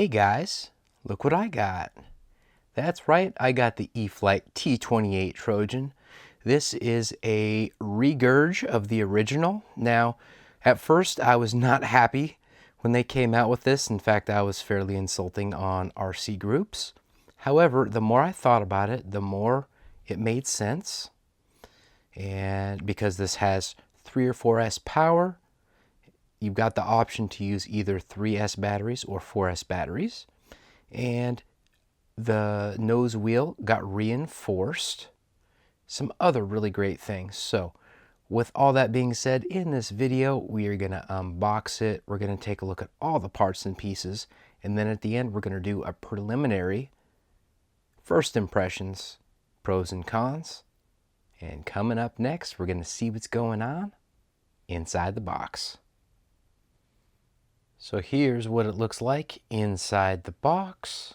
Hey guys, look what I got. That's right, I got the E-flite T-28 Trojan. This is a regurg of the original. Now, at first I was not happy when they came out with this. In fact, I was fairly insulting on RC groups. However, the more I thought about it, the more it made sense. And because this has 3 or 4S power, you've got the option to use either 3S batteries or 4S batteries. And the nose wheel got reinforced. Some other really great things. So with all that being said, in this video, we are going to unbox it. We're going to take a look at all the parts and pieces. And then at the end, we're going to do a preliminary first impressions, pros and cons. And coming up next, we're going to see what's going on inside the box. So here's what it looks like inside the box.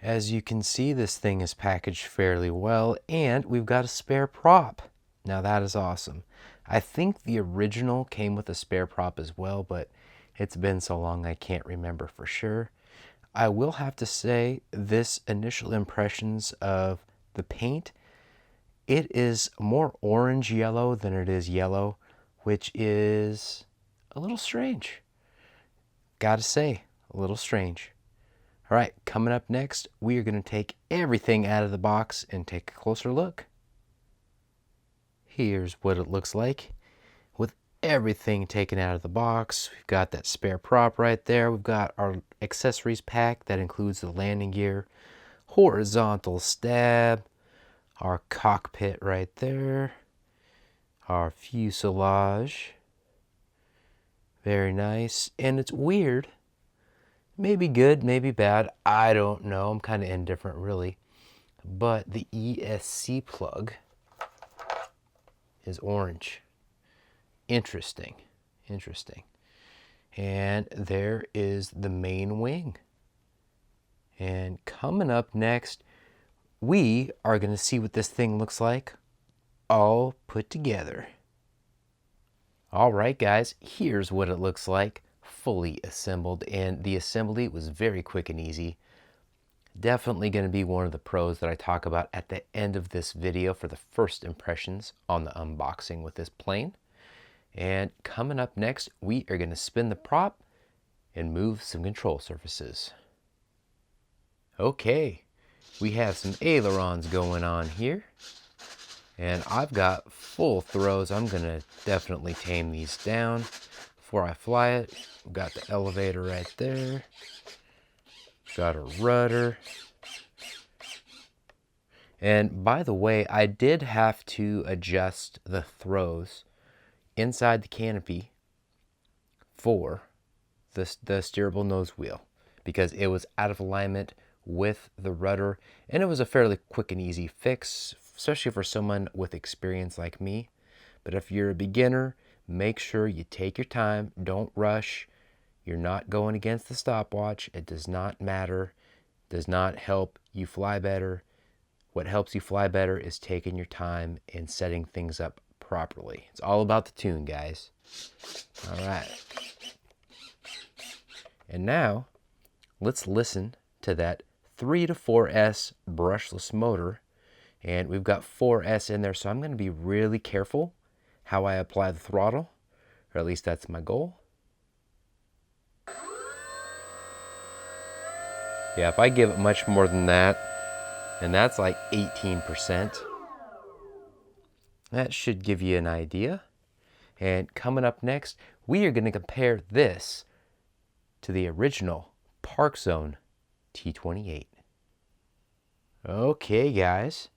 As you can see, this thing is packaged fairly well, and we've got a spare prop. Now that is awesome. I think the original came with a spare prop as well, but it's been so long I can't remember for sure. I will have to say, this initial impressions of the paint, it is more orange yellow than it is yellow, which is a little strange. Gotta say, a little strange. All right, coming up next, we are going to take everything out of the box and take a closer look. Here's what it looks like with everything taken out of the box. We've got that spare prop right there. We've got our accessories pack that includes the landing gear, horizontal stab, our cockpit right there, our fuselage. Very nice. And it's weird. Maybe good, maybe bad. I don't know. I'm kind of indifferent, really. But the ESC plug is orange. Interesting. Interesting. And there is the main wing. And coming up next, we are going to see what this thing looks like all put together. All right, guys, here's what it looks like fully assembled, and the assembly was very quick and easy. Definitely going to be one of the pros that I talk about at the end of this video for the first impressions on the unboxing with this plane. And coming up next, we are going to spin the prop and move some control surfaces. Okay, we have some ailerons going on here. And I've got full throws. I'm going to definitely tame these down before I fly it. We've got the elevator right there. Got a rudder. And by the way, I did have to adjust the throws inside the canopy for the steerable nose wheel because it was out of alignment with the rudder, and it was a fairly quick and easy fix, especially for someone with experience like me. But if you're a beginner, make sure you take your time, don't rush. You're not going against the stopwatch. It does not matter, does not help you fly better. What helps you fly better is taking your time and setting things up properly. It's all about the tune, guys. All right. And now, let's listen to that 3 to 4S brushless motor. And we've got 4S in there, so I'm going to be really careful how I apply the throttle, or at least that's my goal. Yeah, if I give it much more than that, and that's like 18%, that should give you an idea. And coming up next, we are going to compare this to the original Park Zone T-28. Okay, guys.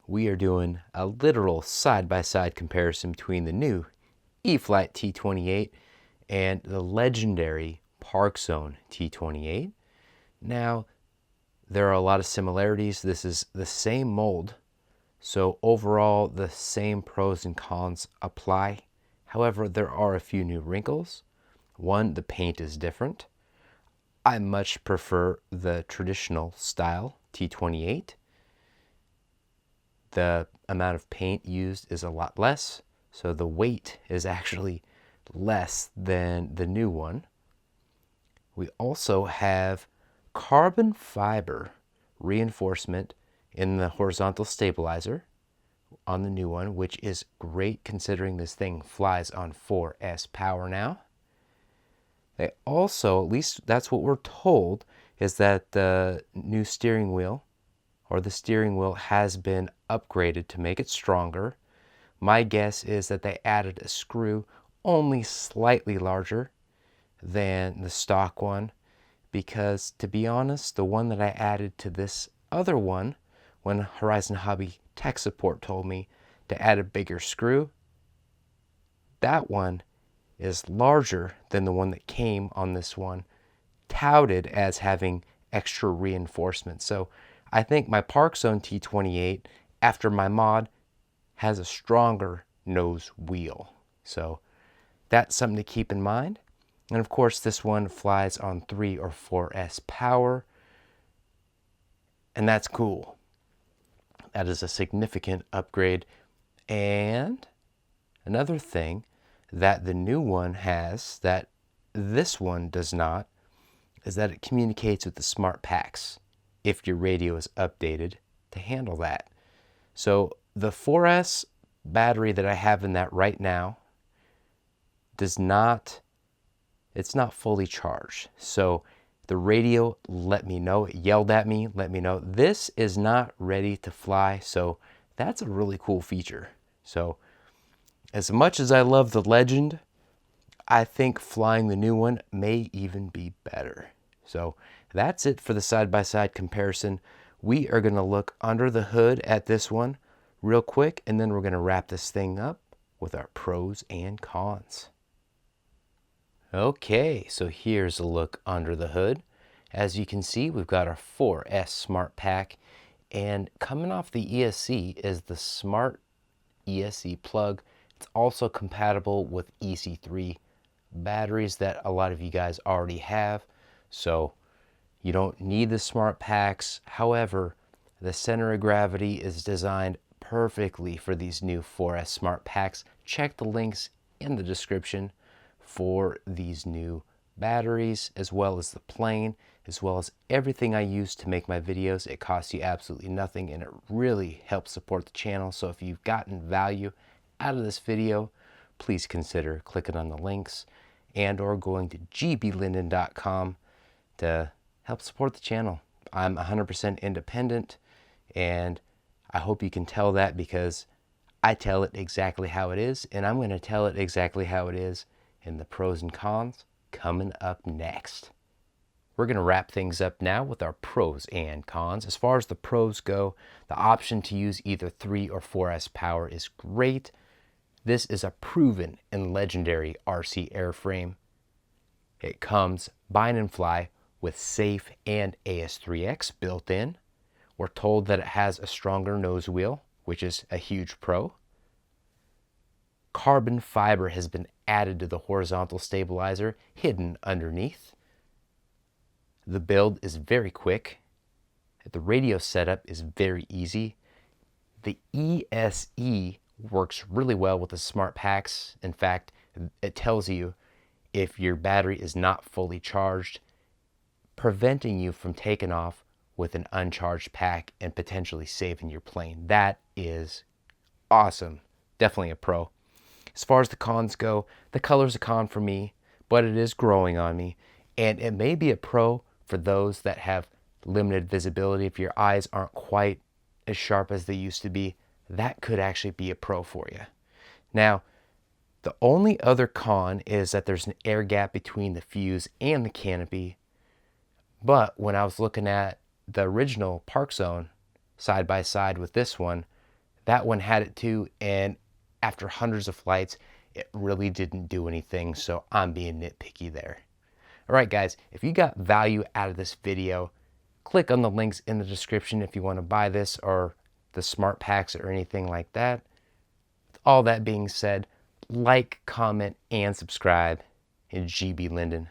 We are doing a literal side-by-side comparison between the new E-flite T-28 and the legendary Park Zone T-28. Now, there are a lot of similarities. This is the same mold, so overall the same pros and cons apply. However, there are a few new wrinkles. One, the paint is different. I much prefer the traditional style T-28. The amount of paint used is a lot less, so the weight is actually less than the new one. We also have carbon fiber reinforcement in the horizontal stabilizer on the new one, which is great considering this thing flies on 4S power now. They also, at least that's what we're told, is that the new steering wheel, or the steering wheel, has been upgraded to make it stronger. My guess is that they added a screw only slightly larger than the stock one, because to be honest, the one that I added to this other one, when Horizon Hobby Tech Support told me to add a bigger screw, that one is larger than the one that came on this one, touted as having extra reinforcement. So I think my Park Zone T-28, after my mod, has a stronger nose wheel. So that's something to keep in mind. And of course, this one flies on 3 or 4S power, and that's cool. That is a significant upgrade. And another thing that the new one has that this one does not is that it communicates with the smart packs if your radio is updated to handle that. So the 4S battery that I have in that right now does not, it's not fully charged. So the radio let me know, it yelled at me, let me know this is not ready to fly. So that's a really cool feature. So as much as I love the Legend, I think flying the new one may even be better. So that's it for the side-by-side comparison. We are going to look under the hood at this one real quick, and then we're going to wrap this thing up with our pros and cons. Okay, so here's a look under the hood. As you can see, we've got our 4S Smart Pack, and coming off the ESC is the Smart ESC plug. It's also compatible with EC3 batteries that a lot of you guys already have, so you don't need the smart packs. However, the center of gravity is designed perfectly for these new 4S smart packs. Check the links in the description for these new batteries, as well as the plane, as well as everything I use to make my videos. It costs you absolutely nothing, and it really helps support the channel. So if you've gotten value out of this video, please consider clicking on the links and or going to GBLynden.com to help support the channel. I'm 100% independent, and I hope you can tell that because I tell it exactly how it is, and I'm going to tell it exactly how it is in the pros and cons coming up next. We're going to wrap things up now with our pros and cons. As far as the pros go, the option to use either 3 or 4S power is great. This is a proven and legendary RC airframe. It comes bind and fly with safe and AS3X built in. We're told that it has a stronger nose wheel, which is a huge pro. Carbon fiber has been added to the horizontal stabilizer, hidden underneath. The build is very quick. The radio setup is very easy. The ESE works really well with the smart packs. In fact, it tells you if your battery is not fully charged, preventing you from taking off with an uncharged pack and potentially saving your plane. That is awesome. Definitely a pro. As far as the cons go, the color's a con for me, but it is growing on me, and it may be a pro for those that have limited visibility. If your eyes aren't quite as sharp as they used to be, that could actually be a pro for you. Now, the only other con is that there's an air gap between the fuse and the canopy, but when I was looking at the original Park Zone side by side with this one, that one had it too, and after hundreds of flights, it really didn't do anything, so I'm being nitpicky there. All right, guys, if you got value out of this video, click on the links in the description if you want to buy this or the smart packs or anything like that. With all that being said, like, comment, and subscribe. It's GB Lynden.